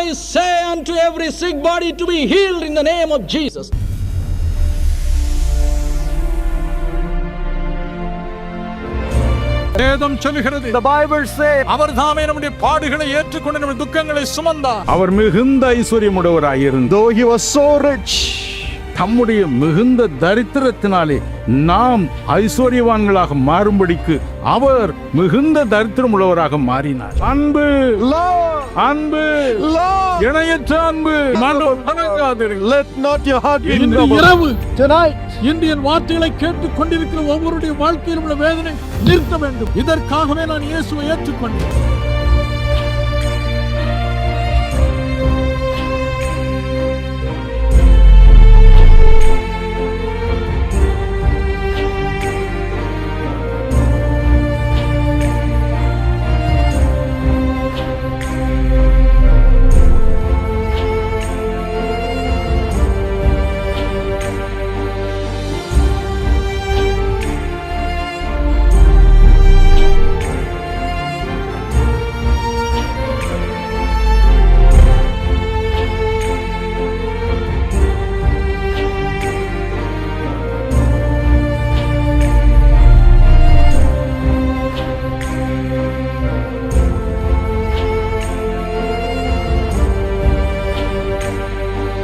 I say unto every sick body to be healed in the name of Jesus. வேதம் சொல்கிறது, The Bible says, அவர் தாமே நம்முடைய பாடுகளை ஏற்றுக்கொண்டு நம்முடைய துக்கங்களை சுமந்தார். அவர் மிகுந்த ஐஸ்வர்யமுடையவராயிருந்தார். though he was so rich, தம்முடைய மிகுந்த தரித்திரத்தினாலே நாம் ஐஸ்வர்யவான்களாக மாறும்படிக்கு அவர் மிகுந்த தரித்திரம் உள்ளவராக மாறினார். அன்பு, love, அன்பு, love, இணையற்ற அன்பு. let not your heart be இன்று troubled. இரவு Tonight, இந்தியன் வார்த்தைகளை கேட்டுக் கொண்டிருக்கிற ஒவ்வொருடைய வாழ்க்கையில் உள்ள வேதனை நிறுத்த வேண்டும். இதற்காகவே நான் இயேசுவை ஏற்றுக்கொண்டேன்.